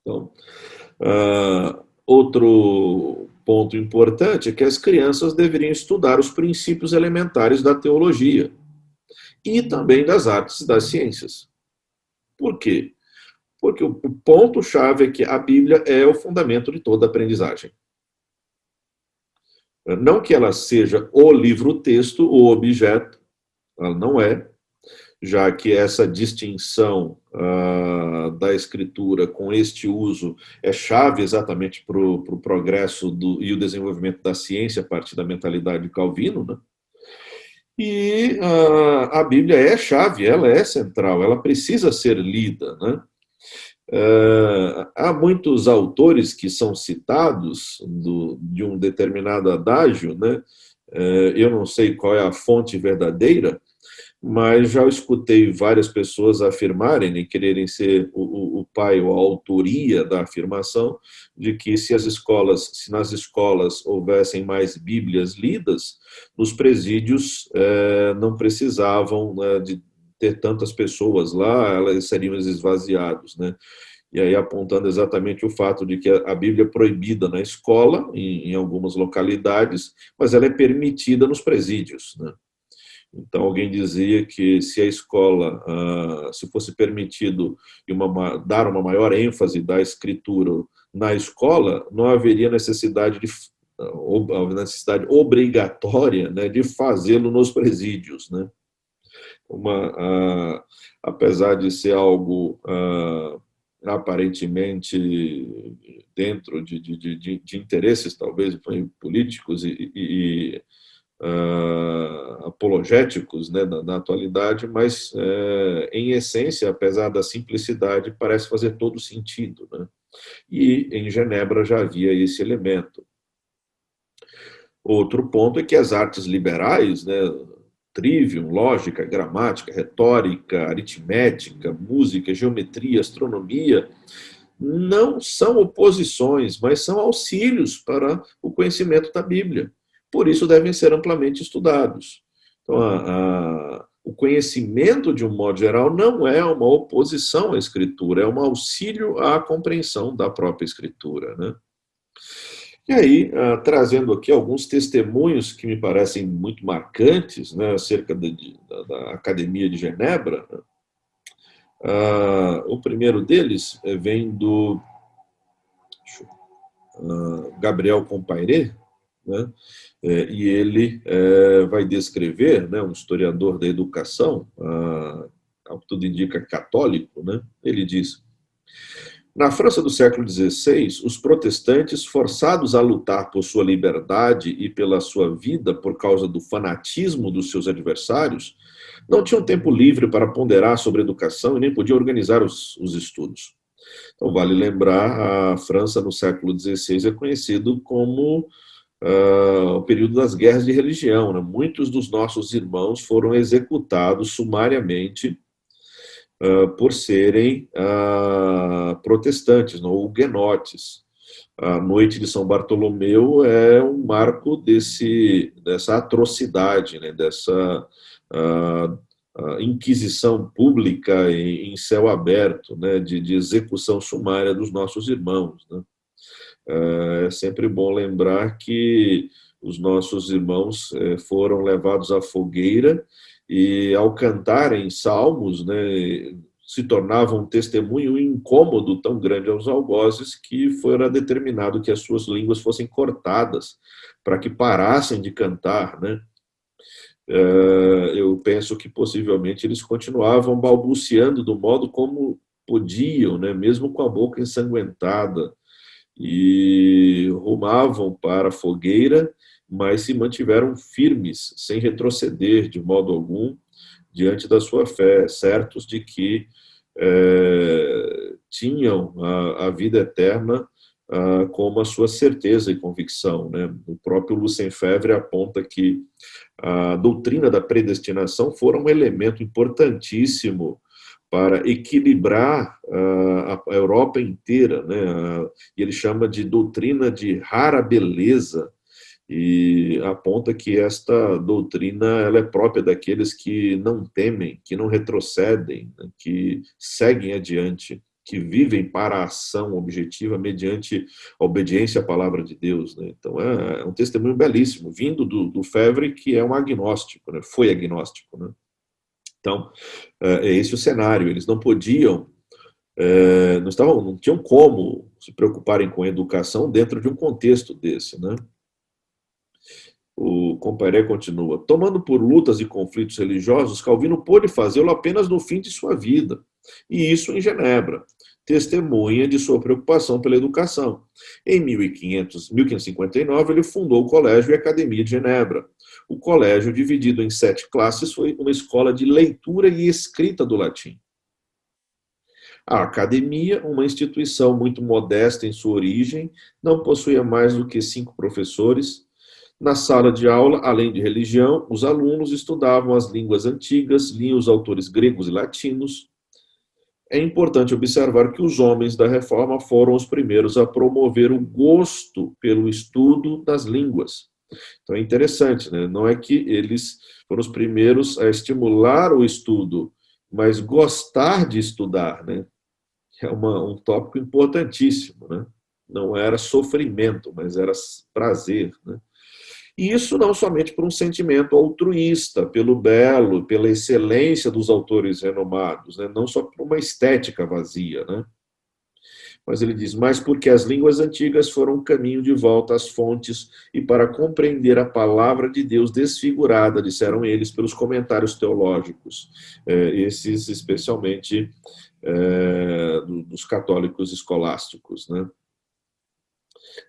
A: Então, outro ponto importante é que as crianças deveriam estudar os princípios elementares da teologia e também das artes e das ciências. Por quê? Porque o ponto-chave é que a Bíblia é o fundamento de toda a aprendizagem. Não que ela seja o livro-texto, o objeto, ela não é, já que essa distinção da escritura com este uso é chave exatamente para o progresso e o desenvolvimento da ciência a partir da mentalidade de Calvino, né? E a Bíblia é chave, ela é central, ela precisa ser lida, né? Há muitos autores que são citados de um determinado adágio, né? Eu não sei qual é a fonte verdadeira, mas já escutei várias pessoas afirmarem e quererem ser o pai ou a autoria da afirmação de que se nas escolas houvessem mais Bíblias lidas, os presídios não precisavam, né, de ter tantas pessoas lá, elas seriam esvaziados, né? E aí apontando exatamente o fato de que a Bíblia é proibida na escola, em algumas localidades, mas ela é permitida nos presídios, né? Então, alguém dizia que se a escola, se fosse permitido dar uma maior ênfase da escritura na escola, não haveria necessidade obrigatória, né, de fazê-lo nos presídios, né? Apesar de ser algo aparentemente dentro de interesses, talvez, políticos e apologéticos, né, na atualidade, mas, em essência, apesar da simplicidade, parece fazer todo sentido, né? E em Genebra já havia esse elemento. Outro ponto é que as artes liberais, né, trivium, lógica, gramática, retórica, aritmética, música, geometria, astronomia, não são oposições, mas são auxílios para o conhecimento da Bíblia. Por isso devem ser amplamente estudados. Então, o conhecimento, de um modo geral, não é uma oposição à Escritura, é um auxílio à compreensão da própria Escritura, né? E aí, trazendo aqui alguns testemunhos que me parecem muito marcantes, né, acerca da Academia de Genebra. O primeiro deles vem do Gabriel Compayré, né, e ele vai descrever, né, um historiador da educação, ao que tudo indica católico, né, ele diz: na França do século XVI, os protestantes, forçados a lutar por sua liberdade e pela sua vida por causa do fanatismo dos seus adversários, não tinham tempo livre para ponderar sobre educação e nem podiam organizar os estudos. Então, vale lembrar, a França no século XVI é conhecido como o período das guerras de religião, né? Muitos dos nossos irmãos foram executados sumariamente por serem protestantes, ou huguenotes. A noite de São Bartolomeu é um marco dessa atrocidade, né, dessa inquisição pública em céu aberto, né, de execução sumária dos nossos irmãos, né. É sempre bom lembrar que os nossos irmãos foram levados à fogueira e, ao cantarem salmos, né, se tornavam um testemunho, um incômodo tão grande aos algozes que foi determinado que as suas línguas fossem cortadas para que parassem de cantar, né? Eu penso que possivelmente eles continuavam balbuciando do modo como podiam, né, mesmo com a boca ensanguentada, e rumavam para a fogueira, mas se mantiveram firmes, sem retroceder de modo algum diante da sua fé, certos de que tinham a vida eterna como a sua certeza e convicção, né? O próprio Lucien Febvre aponta que a doutrina da predestinação fora um elemento importantíssimo para equilibrar a Europa inteira, né? E ele chama de doutrina de rara beleza, e aponta que esta doutrina ela é própria daqueles que não temem, que não retrocedem, né? Que seguem adiante, que vivem para a ação objetiva mediante a obediência à palavra de Deus, né? Então é um testemunho belíssimo, vindo do Febvre, que é um agnóstico, né? Foi agnóstico, né? Então, é esse o cenário. Eles não podiam, não tinham como se preocuparem com a educação dentro de um contexto desse, né? O Compayré continua: tomando por lutas e conflitos religiosos, Calvino pôde fazê-lo apenas no fim de sua vida, e isso em Genebra, testemunha de sua preocupação pela educação. Em 1559, ele fundou o Colégio e a Academia de Genebra. O colégio, dividido em 7 classes, foi uma escola de leitura e escrita do latim. A academia, uma instituição muito modesta em sua origem, não possuía mais do que 5 professores. Na sala de aula, além de religião, os alunos estudavam as línguas antigas, liam os autores gregos e latinos. É importante observar que os homens da Reforma foram os primeiros a promover o gosto pelo estudo das línguas. Então é interessante, né? Não é que eles foram os primeiros a estimular o estudo, mas gostar de estudar, né? É um tópico importantíssimo, né? Não era sofrimento, mas era prazer, né? E isso não somente por um sentimento altruísta, pelo belo, pela excelência dos autores renomados, né? Não só por uma estética vazia, né? Mas ele diz: mas porque as línguas antigas foram um caminho de volta às fontes e para compreender a palavra de Deus desfigurada, disseram eles, pelos comentários teológicos, esses especialmente dos católicos escolásticos, né?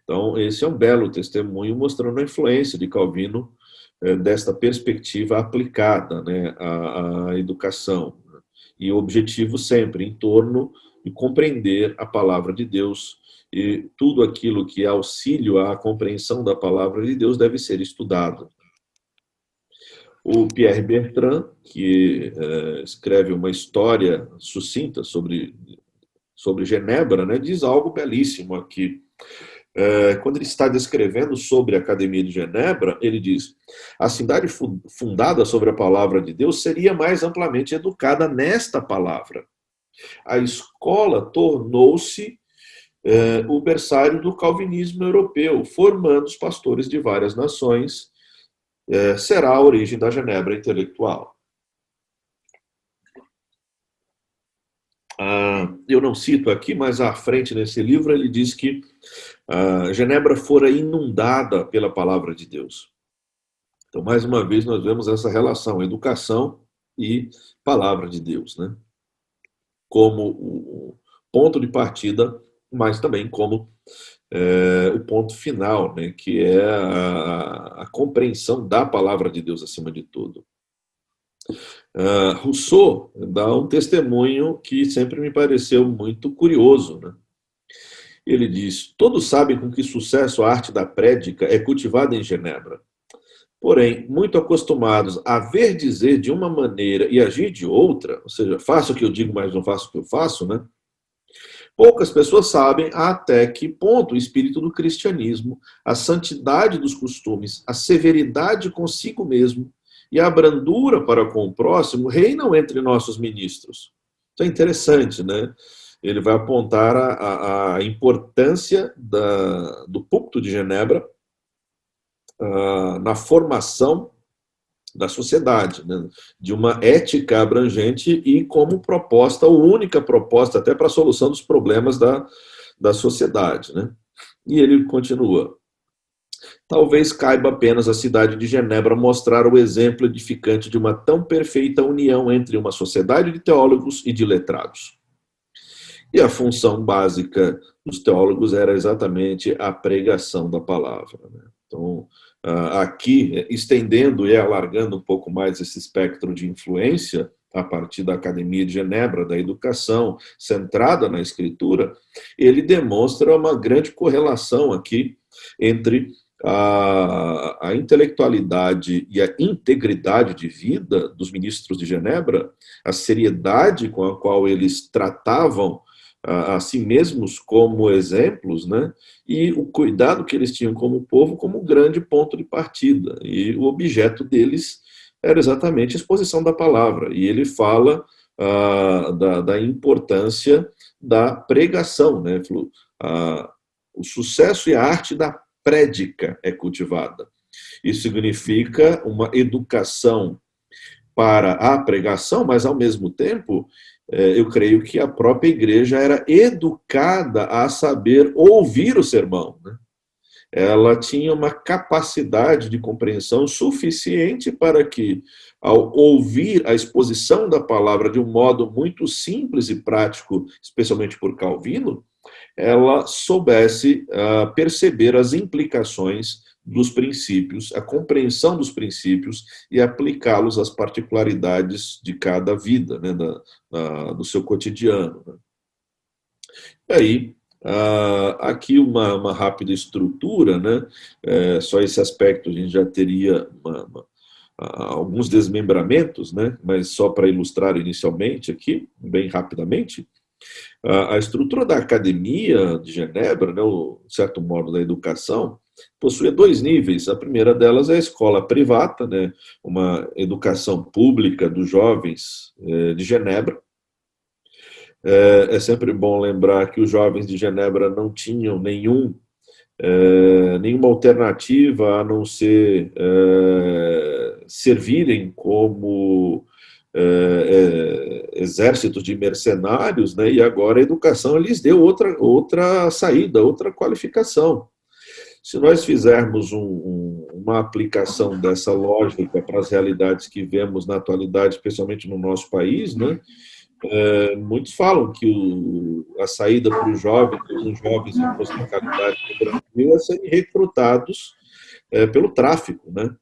A: Então, esse é um belo testemunho mostrando a influência de Calvino desta perspectiva aplicada, né, à educação. E o objetivo sempre em torno de compreender a palavra de Deus, e tudo aquilo que é auxílio à compreensão da palavra de Deus deve ser estudado. O Pierre Bertrand, que escreve uma história sucinta sobre sobre Genebra, né, diz algo belíssimo aqui. Quando ele está descrevendo sobre a Academia de Genebra, ele diz: a cidade fundada sobre a palavra de Deus seria mais amplamente educada nesta palavra. A escola tornou-se o berçário do calvinismo europeu, formando os pastores de várias nações, será a origem da Genebra intelectual. Eu não cito aqui, mas à frente nesse livro ele diz que Genebra fora inundada pela palavra de Deus. Então, mais uma vez, nós vemos essa relação, educação e palavra de Deus, né? Como o ponto de partida, mas também como o ponto final, né? Que é a compreensão da palavra de Deus acima de tudo. Rousseau dá um testemunho que sempre me pareceu muito curioso, né? Ele diz: todos sabem com que sucesso a arte da prédica é cultivada em Genebra. Porém, muito acostumados a ver dizer de uma maneira e agir de outra, ou seja, faço o que eu digo, mas não faço o que eu faço, né? Poucas pessoas sabem até que ponto o espírito do cristianismo, a santidade dos costumes, a severidade consigo mesmo e a brandura para com o próximo reinam entre nossos ministros. Isso é interessante, né? Ele vai apontar a importância do púlpito de Genebra na formação da sociedade, né? De uma ética abrangente e como proposta, única proposta até para a solução dos problemas da sociedade, né? E ele continua: talvez caiba apenas à cidade de Genebra mostrar o exemplo edificante de uma tão perfeita união entre uma sociedade de teólogos e de letrados. E a função básica dos teólogos era exatamente a pregação da palavra, né? Então, aqui, estendendo e alargando um pouco mais esse espectro de influência, a partir da Academia de Genebra, da educação centrada na escritura, ele demonstra uma grande correlação aqui entre a intelectualidade e a integridade de vida dos ministros de Genebra, a seriedade com a qual eles tratavam a si mesmos como exemplos, né? E o cuidado que eles tinham como povo como grande ponto de partida. E o objeto deles era exatamente a exposição da palavra. E ele fala da importância da pregação, né? O sucesso e a arte da prédica é cultivada. Isso significa uma educação para a pregação, mas, ao mesmo tempo, eu creio que a própria igreja era educada a saber ouvir o sermão, né? Ela tinha uma capacidade de compreensão suficiente para que, ao ouvir a exposição da palavra de um modo muito simples e prático, especialmente por Calvino, ela soubesse perceber as implicações dos princípios, a compreensão dos princípios e aplicá-los às particularidades de cada vida, né, do seu cotidiano, né? E aí, aqui uma rápida estrutura, né? Só esse aspecto a gente já teria alguns desmembramentos, né? Mas só para ilustrar inicialmente aqui, bem rapidamente, a estrutura da Academia de Genebra, né, o certo modo da educação, possui dois níveis. A primeira delas é a escola privada, né, uma educação pública dos jovens de Genebra. É sempre bom lembrar que os jovens de Genebra não tinham nenhuma alternativa a não ser servirem como exércitos de mercenários, né? E agora a educação lhes deu outra saída, outra qualificação. Se nós fizermos uma aplicação dessa lógica para as realidades que vemos na atualidade, especialmente no nosso país, né? Muitos falam que a saída para os jovens em posto de qualidade no Brasil é serem recrutados pelo tráfico, né?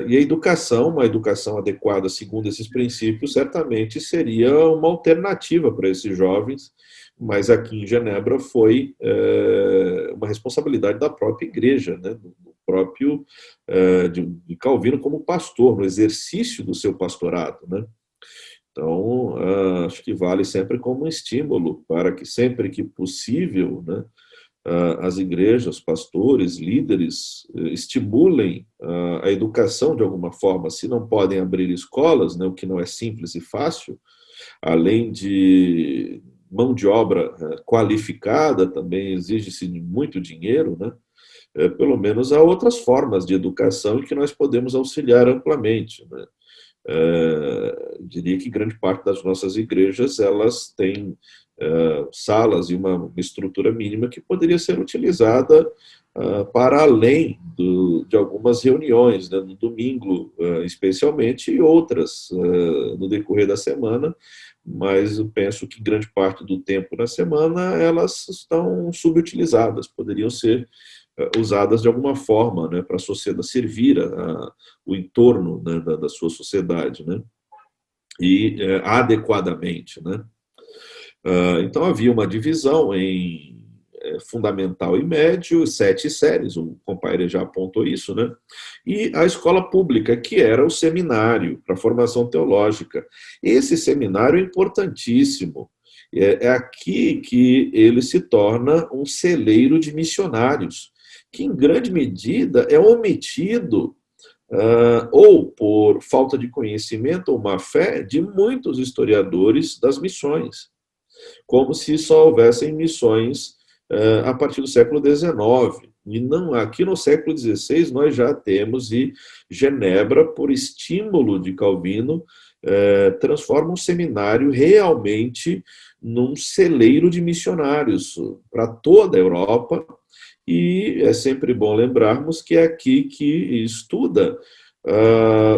A: E a educação, uma educação adequada segundo esses princípios, certamente seria uma alternativa para esses jovens, mas aqui em Genebra foi uma responsabilidade da própria igreja, né? Do próprio de Calvino como pastor, no exercício do seu pastorado, né? Então, acho que vale sempre como um estímulo para que sempre que possível, né, as igrejas, pastores, líderes, estimulem a educação de alguma forma. Se não podem abrir escolas, né, o que não é simples e fácil, além de mão de obra qualificada, também exige-se muito dinheiro, né? Pelo menos há outras formas de educação em que nós podemos auxiliar amplamente, né? Diria que grande parte das nossas igrejas elas têm salas e uma estrutura mínima que poderia ser utilizada para além de algumas reuniões, né, no domingo especialmente, e outras no decorrer da semana, mas eu penso que grande parte do tempo na semana elas estão subutilizadas, poderiam ser usadas de alguma forma, né, para a sociedade, servir o entorno, né, da sua sociedade, né, e adequadamente, né. Então havia uma divisão em fundamental e médio, 7 séries, o companheiro já apontou isso, né? E a escola pública, que era o seminário para a formação teológica. Esse seminário é importantíssimo. É aqui que ele se torna um celeiro de missionários, que em grande medida é omitido ou por falta de conhecimento ou má fé de muitos historiadores das missões, como se só houvessem missões a partir do século XIX. E não, aqui no século XVI nós já temos, e Genebra, por estímulo de Calvino, transforma um seminário realmente num celeiro de missionários para toda a Europa, e é sempre bom lembrarmos que é aqui que estuda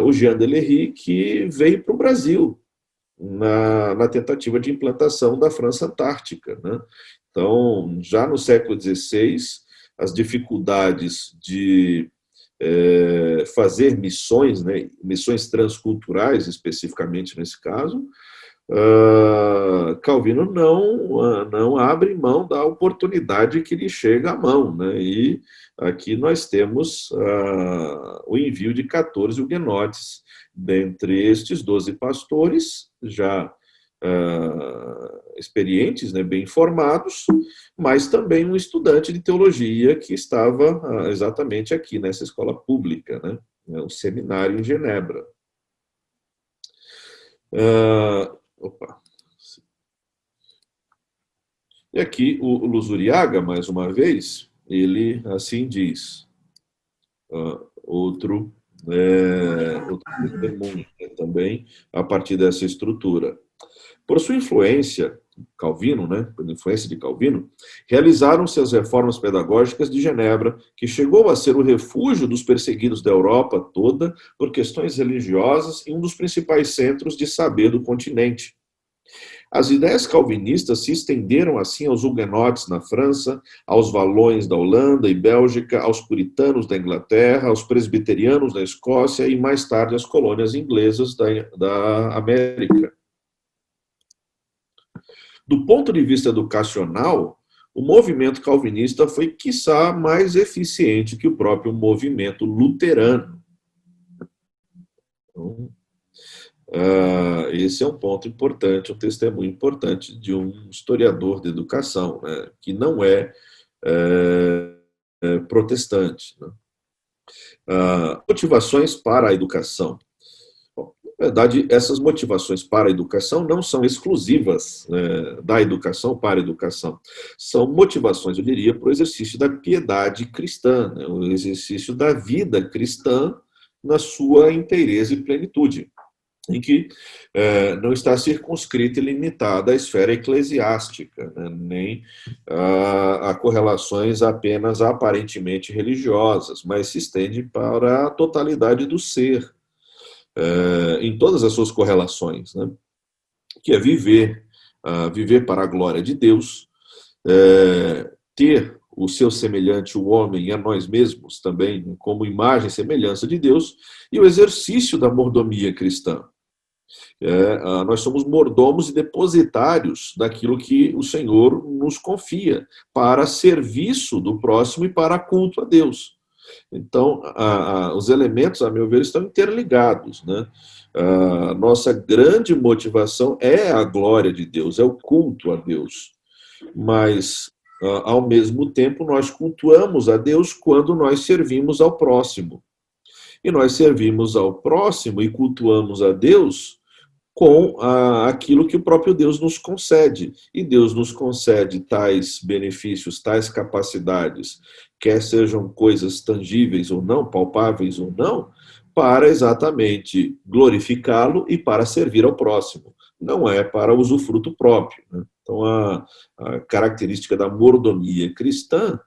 A: o Jean Delery, que veio para o Brasil na tentativa de implantação da França Antártica, né? Então, já no século XVI, as dificuldades de fazer missões, né, missões transculturais, especificamente nesse caso, Calvino não abre mão da oportunidade que lhe chega à mão, né? E aqui nós temos o envio de 14 huguenotes, dentre estes 12 pastores, já experientes, né, bem formados, mas também um estudante de teologia que estava exatamente aqui nessa escola pública, né, um seminário em Genebra. Opa. E aqui o Luzuriaga, mais uma vez, ele assim diz, outro testemunho, né, também a partir dessa estrutura. Por sua influência, Calvino, né, pela influência de Calvino, realizaram-se as reformas pedagógicas de Genebra, que chegou a ser o refúgio dos perseguidos da Europa toda por questões religiosas e um dos principais centros de saber do continente. As ideias calvinistas se estenderam assim aos huguenotes na França, aos valões da Holanda e Bélgica, aos puritanos da Inglaterra, aos presbiterianos da Escócia e mais tarde às colônias inglesas da América. Do ponto de vista educacional, o movimento calvinista foi, quiçá, mais eficiente que o próprio movimento luterano. Então, esse é um ponto importante, um testemunho importante de um historiador de educação, né, que não é protestante. Né. Motivações para a educação. Na verdade, essas motivações para a educação não são exclusivas da educação para a educação. São motivações, eu diria, para o exercício da piedade cristã, né, o exercício da vida cristã na sua inteireza e plenitude, em que não está circunscrita e limitada à esfera eclesiástica, né, nem a correlações apenas aparentemente religiosas, mas se estende para a totalidade do ser, em todas as suas correlações, né, que é viver para a glória de Deus, ter o seu semelhante, o homem, e a nós mesmos também, como imagem e semelhança de Deus, e o exercício da mordomia cristã. Nós somos mordomos e depositários daquilo que o Senhor nos confia para serviço do próximo e para culto a Deus. Então, os elementos, a meu ver, estão interligados, né? A nossa grande motivação é a glória de Deus, é o culto a Deus. Mas, ao mesmo tempo, nós cultuamos a Deus quando nós servimos ao próximo. E nós servimos ao próximo e cultuamos a Deus com aquilo que o próprio Deus nos concede. E Deus nos concede tais benefícios, tais capacidades, quer sejam coisas tangíveis ou não, palpáveis ou não, para exatamente glorificá-lo e para servir ao próximo. Não é para usufruto próprio, né? Então, a característica da mordomia cristã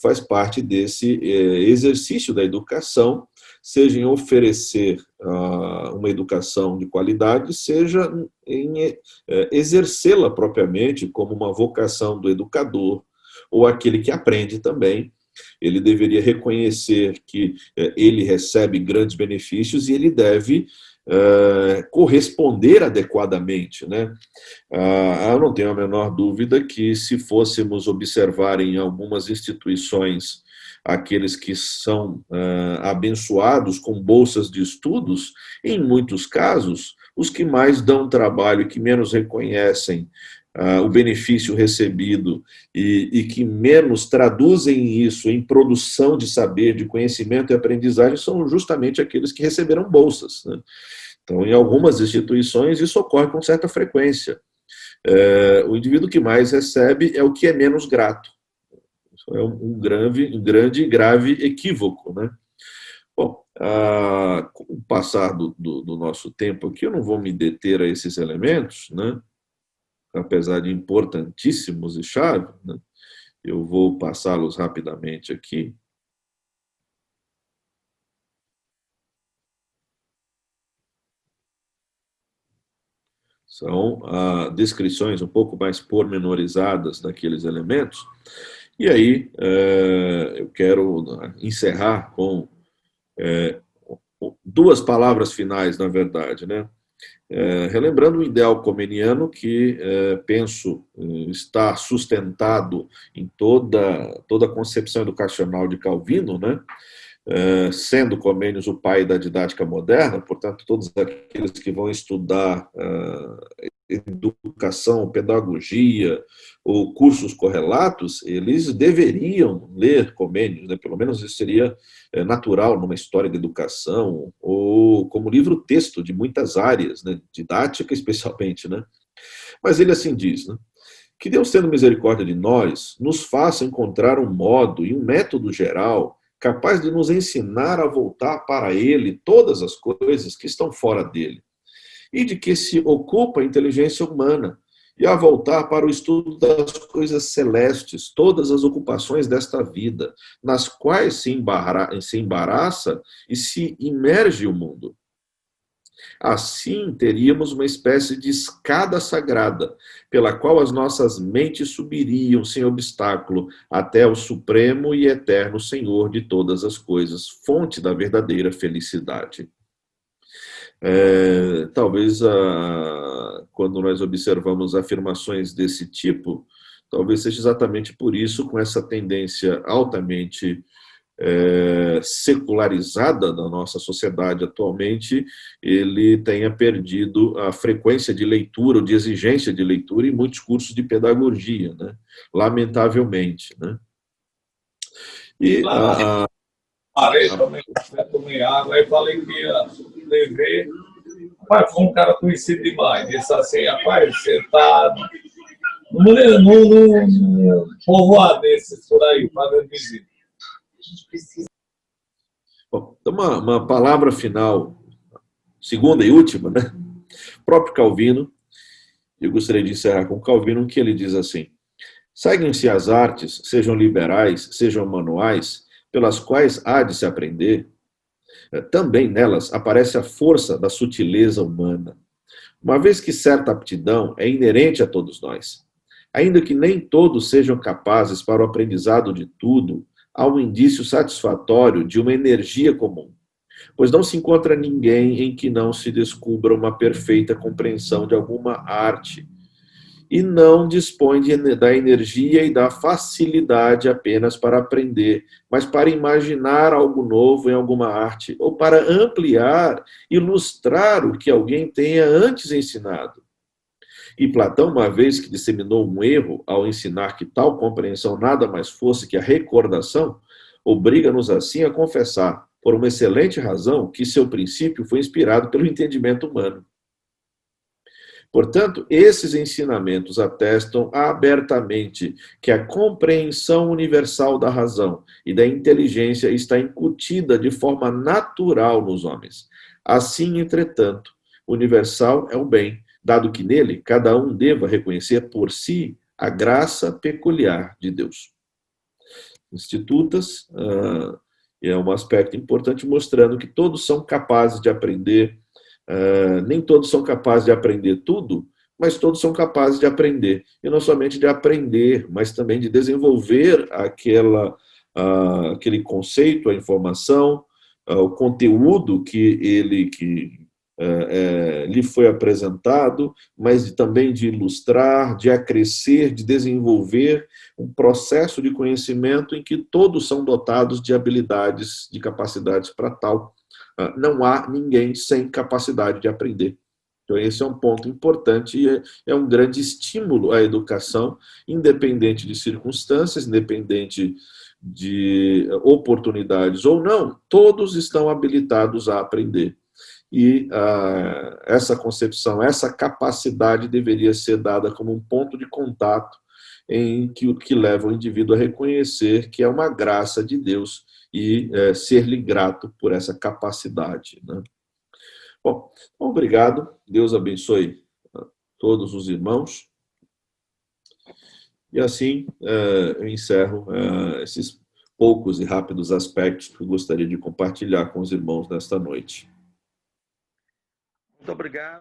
A: faz parte desse exercício da educação, seja em oferecer uma educação de qualidade, seja em exercê-la propriamente como uma vocação do educador, ou aquele que aprende também. Ele deveria reconhecer que ele recebe grandes benefícios e ele deve corresponder adequadamente, né? Eu não tenho a menor dúvida que, se fôssemos observar em algumas instituições aqueles que são abençoados com bolsas de estudos, em muitos casos, os que mais dão trabalho e que menos reconhecem o benefício recebido e que menos traduzem isso em produção de saber, de conhecimento e aprendizagem são justamente aqueles que receberam bolsas, né? Então, em algumas instituições, isso ocorre com certa frequência. O indivíduo que mais recebe é o que é menos grato. Isso é um grande e grave equívoco, né? Bom, com o passar do nosso tempo aqui, eu não vou me deter a esses elementos, né? Apesar de importantíssimos e chave, né? Eu vou passá-los rapidamente aqui. São descrições um pouco mais pormenorizadas daqueles elementos. E aí, eu quero encerrar com duas palavras finais, na verdade, né? Relembrando o ideal comeniano que, penso, está sustentado em toda a concepção educacional de Calvino, né? Sendo Comênios o pai da didática moderna, portanto, todos aqueles que vão estudar educação, pedagogia ou cursos correlatos, eles deveriam ler Comênios, né? Pelo menos isso seria natural numa história de educação, ou como livro-texto de muitas áreas, né? Didática especialmente, né? Mas ele assim diz, né? Que Deus, tendo misericórdia de nós, nos faça encontrar um modo e um método geral capaz de nos ensinar a voltar para Ele todas as coisas que estão fora dele, e de que se ocupa a inteligência humana, e a voltar para o estudo das coisas celestes, todas as ocupações desta vida, nas quais se embaraça e se imerge o mundo. Assim, teríamos uma espécie de escada sagrada, pela qual as nossas mentes subiriam sem obstáculo até o supremo e eterno Senhor de todas as coisas, fonte da verdadeira felicidade. Talvez, quando nós observamos afirmações desse tipo, talvez seja exatamente por isso, com essa tendência altamente secularizada da nossa sociedade atualmente, ele tenha perdido a frequência de leitura, ou de exigência de leitura em muitos cursos de pedagogia, né? Lamentavelmente, né? E
B: Parei também, tomei água, aí falei que ia levar. Rapaz, foi um cara conhecido demais. Disse assim, rapaz, você tá num povoado desses por aí, fazendo visita.
A: Bom, então uma palavra final, segunda e última, né? O próprio Calvino, eu gostaria de encerrar com Calvino, que ele diz assim: seguem-se as artes, sejam liberais, sejam manuais, pelas quais há de se aprender. Também nelas aparece a força da sutileza humana, uma vez que certa aptidão é inerente a todos nós. Ainda que nem todos sejam capazes para o aprendizado de tudo, há um indício satisfatório de uma energia comum, pois não se encontra ninguém em que não se descubra uma perfeita compreensão de alguma arte, e não dispõe da energia e da facilidade apenas para aprender, mas para imaginar algo novo em alguma arte, ou para ampliar, ilustrar o que alguém tenha antes ensinado. E Platão, uma vez que disseminou um erro ao ensinar que tal compreensão nada mais fosse que a recordação, obriga-nos assim a confessar, por uma excelente razão, que seu princípio foi inspirado pelo entendimento humano. Portanto, esses ensinamentos atestam abertamente que a compreensão universal da razão e da inteligência está incutida de forma natural nos homens. Assim, entretanto, universal é o bem, dado que nele cada um deva reconhecer por si a graça peculiar de Deus. Institutas é um aspecto importante mostrando que todos são capazes de aprender. Nem todos são capazes de aprender tudo, mas todos são capazes de aprender. E não somente de aprender, mas também de desenvolver aquele conceito, a informação, o conteúdo que lhe foi apresentado, mas também de ilustrar, de acrescer, de desenvolver um processo de conhecimento em que todos são dotados de habilidades, de capacidades para tal. Não há ninguém sem capacidade de aprender. Então, esse é um ponto importante e é um grande estímulo à educação, independente de circunstâncias, independente de oportunidades ou não, todos estão habilitados a aprender. E essa concepção, essa capacidade deveria ser dada como um ponto de contato em que leva o indivíduo a reconhecer que é uma graça de Deus e ser-lhe grato por essa capacidade, né? Bom, obrigado. Deus abençoe a todos os irmãos. E assim eu encerro esses poucos e rápidos aspectos que eu gostaria de compartilhar com os irmãos nesta noite.
D: Muito obrigado.